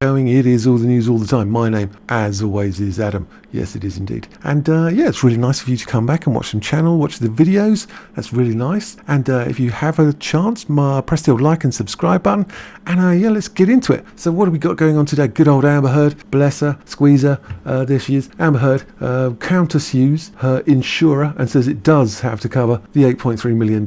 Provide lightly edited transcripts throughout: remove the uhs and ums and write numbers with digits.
going. It is all the news all the time. My name, as always, is Adam. Yes, it is indeed. And yeah, it's really nice of you to come back and watch some channel, watch the videos. That's really nice. And if you have a chance, press the old like and subscribe button. And yeah, let's get into it. So what have we got going on today? Good old Amber Heard, bless her, squeeze her. There she is. Amber Heard countersues her insurer and says it does have to cover the $8.3 million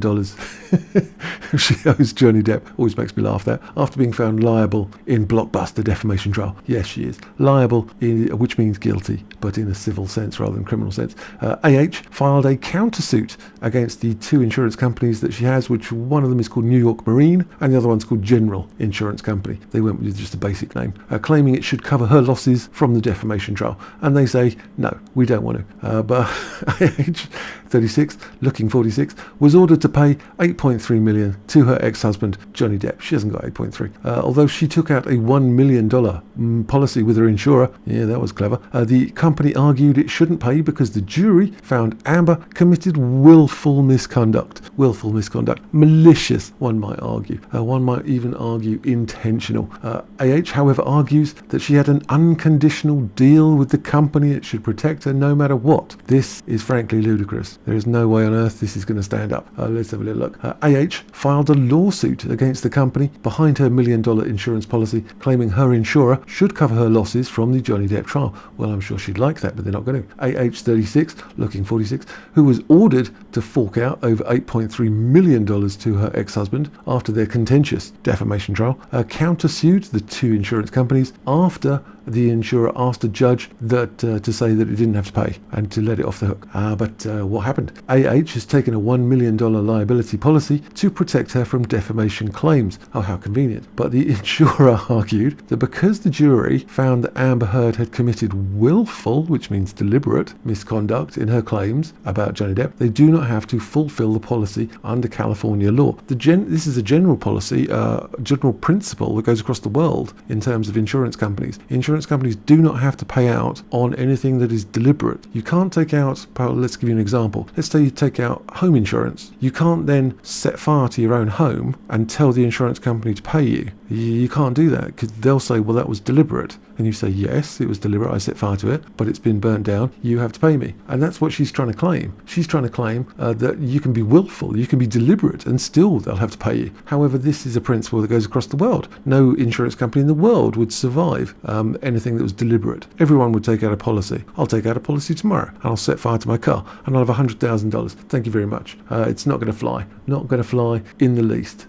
she owes Johnny Depp. Always makes me laugh that. After being found liable in blockbuster defamation trial. Yes, she is. Liable, which means guilty, but in a civil sense rather than criminal sense. AH filed a countersuit against the two insurance companies that she has, which one of them is called New York Marine and the other one's called General Insurance Company. They went with just a basic name, claiming it should cover her losses from the defamation trial. And they say, no, we don't want to. But AH, 36, looking 46, was ordered to pay $8.3 million to her ex-husband, Johnny Depp. She hasn't got 8.3. Although she took out a $1 million policy with her insurer. Yeah, that was clever. The company argued it shouldn't pay because the jury found Amber committed willful misconduct. Willful misconduct. Malicious, one might argue. One might even argue intentional. AH, however, argues that she had an unconditional deal with the company that should protect her no matter what. This is frankly ludicrous. There is no way on earth this is going to stand up. Let's have a little look. AH filed a lawsuit against the company behind her $1 million insurance policy, claiming her insurer should cover her losses from the Johnny Depp trial. Well, I'm sure she'd like that, but they're not going to. AH, 36, looking 46, who was ordered to fork out over $8.3 million to her ex-husband after their contentious defamation trial, countersued the two insurance companies after the insurer asked a judge that to say that it didn't have to pay and to let it off the hook. But what happened? AH has taken a $1 million liability policy to protect her from defamation claims. Oh, how convenient. But the insurer argued that because the jury found that Amber Heard had committed willful, which means deliberate, misconduct in her claims about Johnny Depp, they do not have to fulfill the policy under California law. This is a general policy, general principle that goes across the world in terms of insurance companies. Insurance companies do not have to pay out on anything that is deliberate. You can't take out, let's give you an example. Let's say you take out home insurance. You can't then set fire to your own home and tell the insurance company to pay you. You can't do that because they'll say, well, that was deliberate. And you say, yes, it was deliberate. I set fire to it, but it's been burnt down. You have to pay me. And that's what she's trying to claim. She's trying to claim that you can be willful, you can be deliberate, and still they'll have to pay you. However, this is a principle that goes across the world. No insurance company in the world would survive anything that was deliberate. Everyone would take out a policy. I'll take out a policy tomorrow, and I'll set fire to my car, and I'll have $100,000. Thank you very much. It's not going to fly. Not going to fly in the least.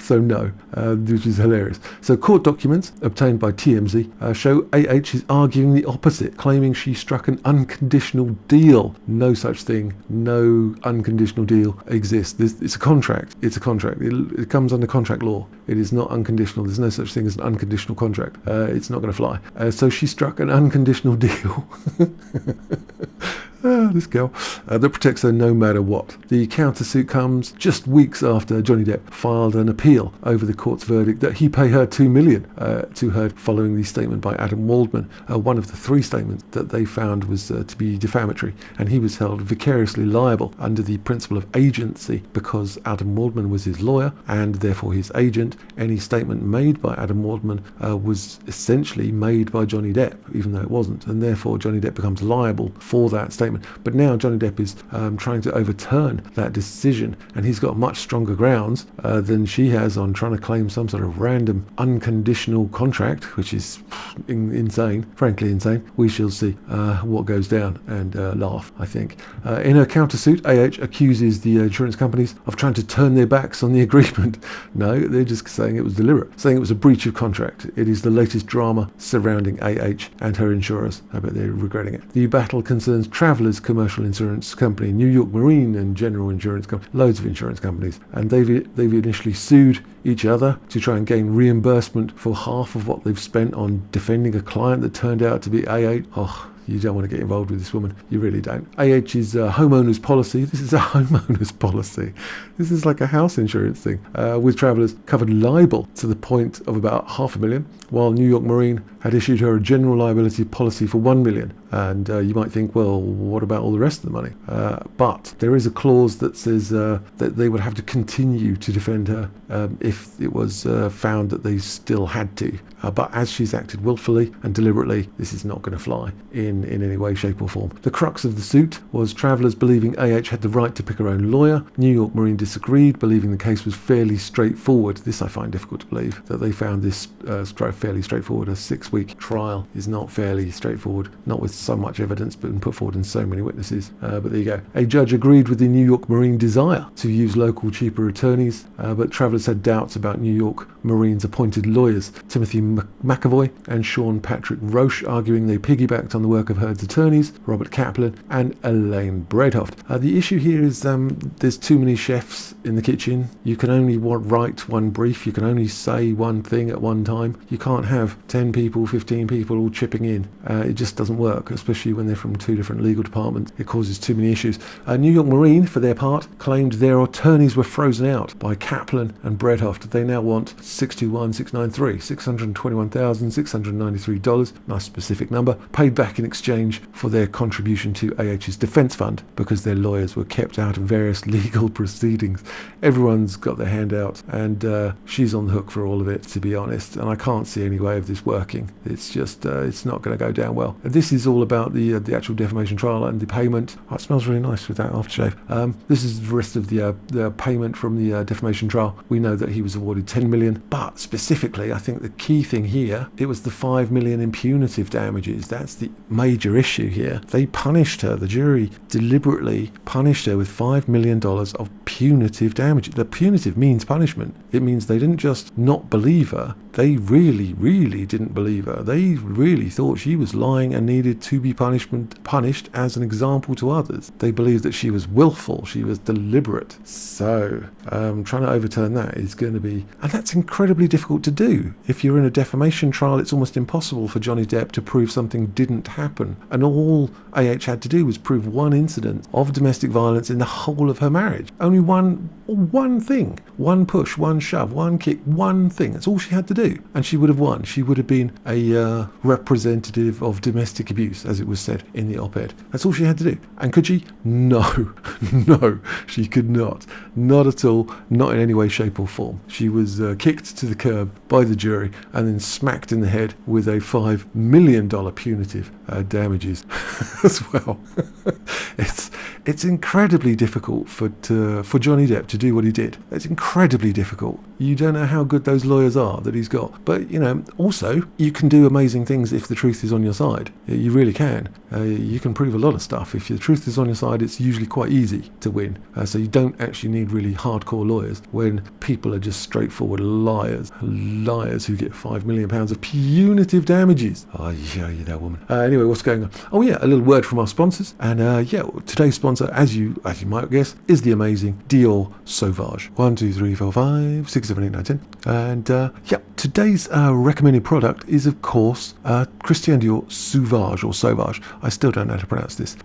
So no, which is hilarious. So court documents obtained by TMZ show AH is arguing the opposite, claiming she struck an unconditional deal. No such thing. No unconditional deal exists. It's a contract. It's a contract. It comes under contract law. It is not unconditional. There's no such thing as an unconditional contract. It's not going to fly. So she struck an unconditional deal. This girl that protects her no matter what. The countersuit comes just weeks after Johnny Depp filed an appeal over the court's verdict that he pay her $2 million to her following the statement by Adam Waldman. One of the three statements that they found was to be defamatory, and he was held vicariously liable under the principle of agency because Adam Waldman was his lawyer and therefore his agent. Any statement made by Adam Waldman was essentially made by Johnny Depp, even though it wasn't, and therefore Johnny Depp becomes liable for that statement. But now Johnny Depp is trying to overturn that decision, and he's got much stronger grounds than she has on trying to claim some sort of random unconditional contract, which is insane, frankly insane. We shall see what goes down and laugh, I think. In her countersuit, AH accuses the insurance companies of trying to turn their backs on the agreement. No, they're just saying it was deliberate, saying it was a breach of contract. It is the latest drama surrounding AH and her insurers. I bet they're regretting it. The battle concerns Travelers Commercial Insurance Company, New York Marine and General Insurance Company, loads of insurance companies, and they've initially sued each other to try and gain reimbursement for half of what they've spent on defending a client that turned out to be AA. Oh, you don't want to get involved with this woman. You really don't. AH's homeowner's policy. This is a homeowner's policy. This is like a house insurance thing. With Travelers covered liable to the point of about $500,000, while New York Marine had issued her a general liability policy for $1 million. And you might think, well, what about all the rest of the money? But there is a clause that says that they would have to continue to defend her if it was found that they still had to. But as she's acted willfully and deliberately, this is not going to fly in any way, shape or form. The crux of the suit was travellers believing AH had the right to pick her own lawyer. New York Marine disagreed, believing the case was fairly straightforward. This I find difficult to believe, that they found this fairly straightforward. A 6-week trial is not fairly straightforward, not with so much evidence but put forward in so many witnesses. But there you go. A judge agreed with the New York Marine desire to use local, cheaper attorneys, but travellers had doubts about New York Marine's appointed lawyers, Timothy McAvoy and Sean Patrick Roche, arguing they piggybacked on the work of Heard's attorneys, Robert Kaplan and Elaine Bredehoft. The issue here is there's too many chefs in the kitchen. You can only write one brief. You can only say one thing at one time. You can't have 10 people, 15 people all chipping in. It just doesn't work, especially when they're from 2 different legal departments. It causes too many issues. New York Marine, for their part, claimed their attorneys were frozen out by Kaplan and Bredehoft. They now want $621,693, $621,693, nice specific number, paid back in exchange for their contribution to AH's defence fund because their lawyers were kept out of various legal proceedings. Everyone's got their hand out, and she's on the hook for all of it, to be honest, and I can't see any way of this working. It's just, it's not going to go down well. This is all about the actual defamation trial and the payment. Oh, it smells really nice with that aftershave. This is the rest of the payment from the defamation trial. We know that he was awarded $10 million, but specifically, I think the key thing here, it was the $5 million in punitive damages. That's the major issue here. They punished her. The jury deliberately punished her with $5 million of punitive damages. The punitive means punishment. It means they didn't just not believe her. They really, really didn't believe her. They really thought she was lying and needed to be punished as an example to others. They believed that she was willful, she was deliberate. So, trying to overturn that is going to be, and that's incredibly difficult to do. If you're in a defamation trial, it's almost impossible for Johnny Depp to prove something didn't happen. And all AH had to do was prove one incident of domestic violence in the whole of her marriage. Only one thing. One push, one shove, one kick, one thing. That's all she had to do. And she would have won. She would have been a representative of domestic abuse, as it was said in the op-ed. That's all she had to do. And could she? No. No, she could not. Not at all. Not in any way, shape or form. She was kicked to the curb by the jury and then smacked in the head with a $5 million punitive damages as well. It's incredibly difficult for Johnny Depp to do what he did. It's incredibly difficult. You don't know how good those lawyers are that he's got. But, also, you can do amazing things if the truth is on your side. You really can. You can prove a lot of stuff. If the truth is on your side, it's usually quite easy to win. So you don't actually need really hardcore lawyers when people are just straightforward liars who get $5 million of punitive damages. Oh, yeah, you that woman. Anyway, what's going on? Oh, yeah, a little word from our sponsors. And, today's sponsor, as you might guess, is the amazing Dior Sauvage. 1, 2, 3, 4, 5, 6, 7, 8, 9, 10. And, today's recommended product is, of course, Christian Dior Sauvage or Sauvage. I still don't know how to pronounce this.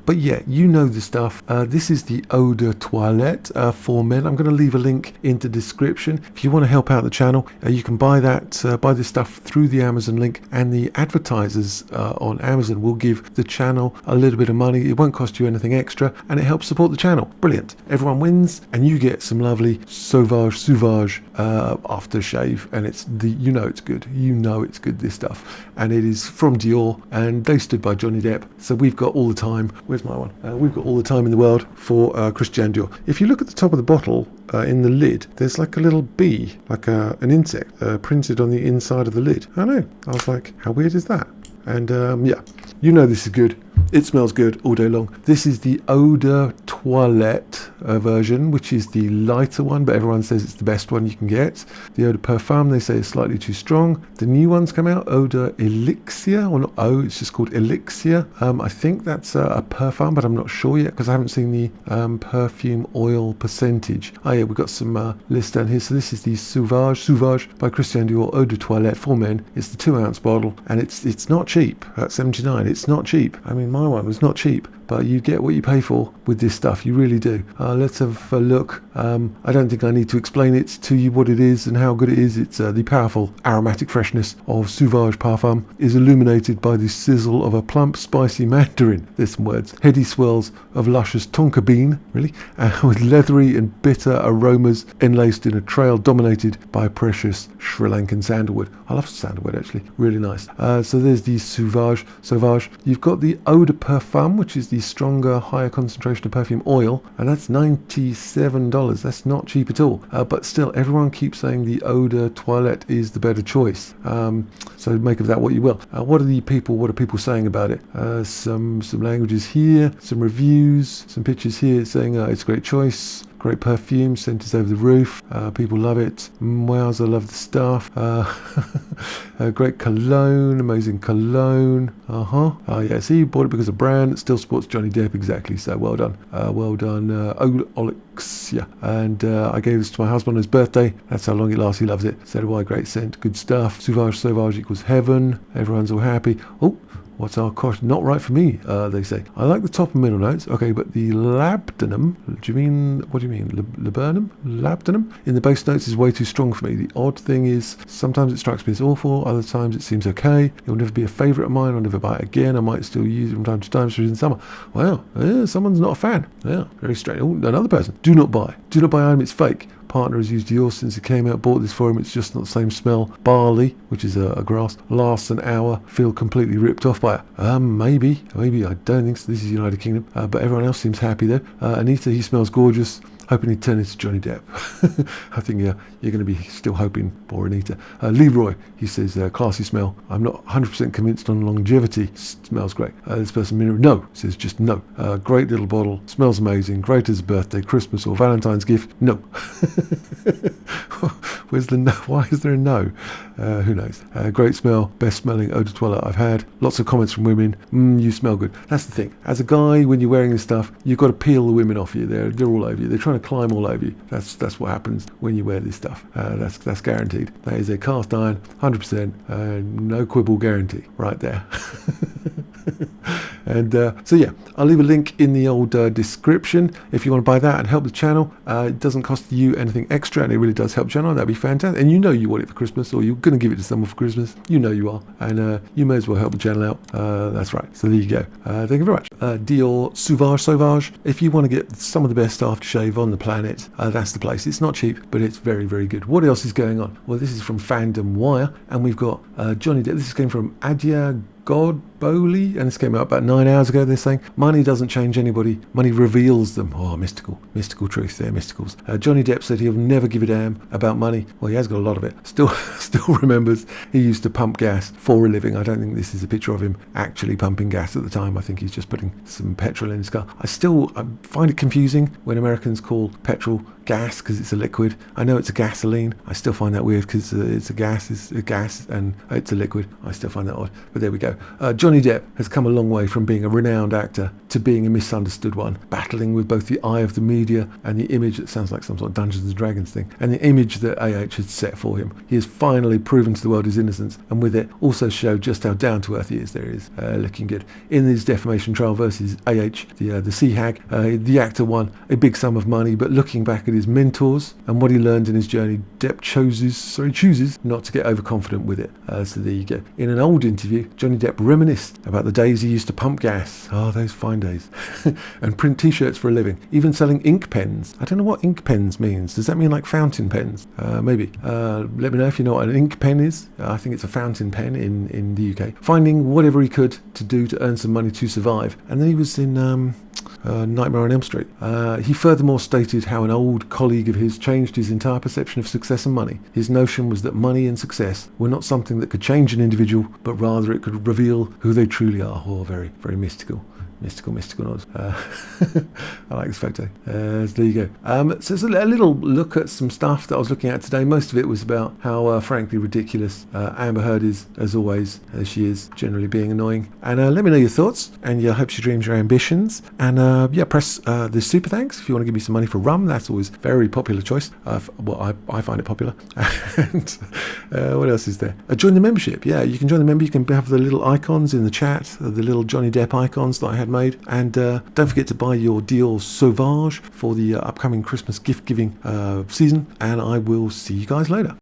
But yeah, you know the stuff. This is the eau de toilette for men. I'm going to leave a link in the description. If you want to help out the channel, you can buy this stuff through the Amazon link, and the advertisers on Amazon will give the channel a little bit of money. It won't cost you anything extra, and it helps support the channel. Brilliant. Everyone wins, and you get some lovely Sauvage aftershave, and it's good. You know it's good, this stuff. And it is from Dior, and they stood by Johnny Depp. So we've got all the time. Where's my one? We've got all the time in the world for Christian Dior. If you look at the top of the bottle, in the lid, there's like a little bee, like an insect, printed on the inside of the lid. I know. I was like, how weird is that? And this is good. It smells good all day long. This is the eau de toilette version, which is the lighter one, but everyone says it's the best one you can get. The eau de parfum, they say, is slightly too strong. The new ones come out, eau de elixir, or not eau, it's just called elixir. I think that's a parfum, but I'm not sure yet because I haven't seen the perfume oil percentage. Oh yeah, we've got some lists down here. So this is the Sauvage by Christian Dior eau de toilette for men. It's the 2-ounce bottle, and it's not cheap. At $79, it's not cheap. I mean, my one was not cheap, but you get what you pay for with this stuff. You really do. Let's have a look. I don't think I need to explain it to you what it is and how good it is. It's the powerful aromatic freshness of Sauvage Parfum is illuminated by the sizzle of a plump, spicy mandarin. There's some words. Heady swells of luscious tonka bean, really, with leathery and bitter aromas enlaced in a trail dominated by precious Sri Lankan sandalwood. I love sandalwood, actually. Really nice. So there's the Sauvage. You've got the Eau de Parfum, which is the stronger, higher concentration of perfume oil, and that's $97. That's not cheap at all. But still, everyone keeps saying the Eau de Toilette is the better choice. So make of that what you will. What are people saying about it? Some languages here, some reviews, some pictures here saying it's a great choice. Great perfume, scent is over the roof. People love it. Wowza, I love the stuff. Great cologne, amazing cologne. Yeah, see, you bought it because of brand. It still supports Johnny Depp, exactly. So well done. Olix, yeah. And I gave this to my husband on his birthday. That's how long it lasts. He loves it. So do I. Great scent, good stuff. Sauvage equals heaven. Everyone's all happy. Oh, what's our cost? Not right for me, they say. I like the top and middle notes. Okay, but the labdanum, what do you mean? Laburnum? Labdanum? In the base notes is way too strong for me. The odd thing is, sometimes it strikes me as awful, other times it seems okay. It will never be a favourite of mine, I'll never buy it again. I might still use it from time to time, especially in summer. Wow, someone's not a fan. Yeah, very strange. Oh, another person. Do not buy item, it's fake. Partner has used yours since it came out, bought this for him, it's just not the same smell. Barley, which is a grass, lasts an hour, feel completely ripped off by it. Maybe, I don't think so. This is United Kingdom, but everyone else seems happy though. Anita, he smells gorgeous. Hoping he'd turn into Johnny Depp. I think you're going to be still hoping for Anita. Leroy, he says, classy smell. I'm not 100% convinced on longevity. Smells great. This person, no, says just no. Great little bottle. Smells amazing. Great as a birthday, Christmas or Valentine's gift. No. Where's the no? Why is there a no? Who knows? Great smell. Best smelling eau de toilette I've had. Lots of comments from women. You smell good. That's the thing. As a guy, when you're wearing this stuff, you've got to peel the women off you. They're all over you. They're trying to climb all over you. That's what happens when you wear this stuff. That's guaranteed. That is a cast iron, 100%, no quibble guarantee right there. And so yeah, I'll leave a link in the old description if you want to buy that and help the channel. It doesn't cost you anything extra, and it really does help the channel. That'd be fantastic. And you know you want it for Christmas, or you're going to give it to someone for Christmas. You know you are, and you may as well help the channel out. That's right. So there you go. Thank you very much. Dior Sauvage. If you want to get some of the best aftershave on the planet, that's the place. It's not cheap, but it's very, very good. What else is going on? Well, this is from Fandom Wire, and we've got Johnny Depp. This came from Adia Godboli, and this came out about 9 hours ago. They're saying money doesn't change anybody, money reveals them. mystical truth there, mysticals. Johnny Depp said he'll never give a damn about money. Well, he has got a lot of it. Still remembers he used to pump gas for a living. I don't think this is a picture of him actually pumping gas at the time. I think he's just putting some petrol in his car. I find it confusing when Americans call petrol gas because it's a liquid. I know it's a gasoline. I still find that weird because it's a gas and it's a liquid. I still find that odd, but there we go. Johnny Depp has come a long way from being a renowned actor to being a misunderstood one, battling with both the eye of the media and the image that sounds like some sort of Dungeons and Dragons thing, and the image that AH had set for him. He has finally proven to the world his innocence, and with it also showed just how down to earth he is. There he is, looking good. In his defamation trial versus AH, the sea hag, the actor won a big sum of money, but looking back at his mentors and what he learned in his journey, Depp chooses not to get overconfident with it. So there you go. In an old interview, Johnny Depp reminisced about the days he used to pump gas. Oh, those fine days. And print t-shirts for a living, even selling ink pens. I don't know what ink pens means. Does that mean like fountain pens? Maybe. Let me know if you know what an ink pen is. I think it's a fountain pen in the UK. Finding whatever he could to do to earn some money to survive. And then he was in Nightmare on Elm Street. He furthermore stated how an old colleague of his changed his entire perception of success and money. His notion was that money and success were not something that could change an individual, but rather it could reveal who they truly are. Oh, very, very mystical nods. I like this photo. So there you go. So it's a little look at some stuff that I was looking at today. Most of it was about how frankly ridiculous Amber Heard is, as always, as she is generally being annoying. And let me know your thoughts, and I hope she dreams your ambitions. And press the super thanks if you want to give me some money for rum. That's always a very popular choice. Well, I find it popular. And what else is there? Join the membership. Yeah, you can join the member. You can have the little icons in the chat, the little Johnny Depp icons that I had made. And don't forget to buy your Dior Sauvage for the upcoming Christmas gift giving season. And I will see you guys later.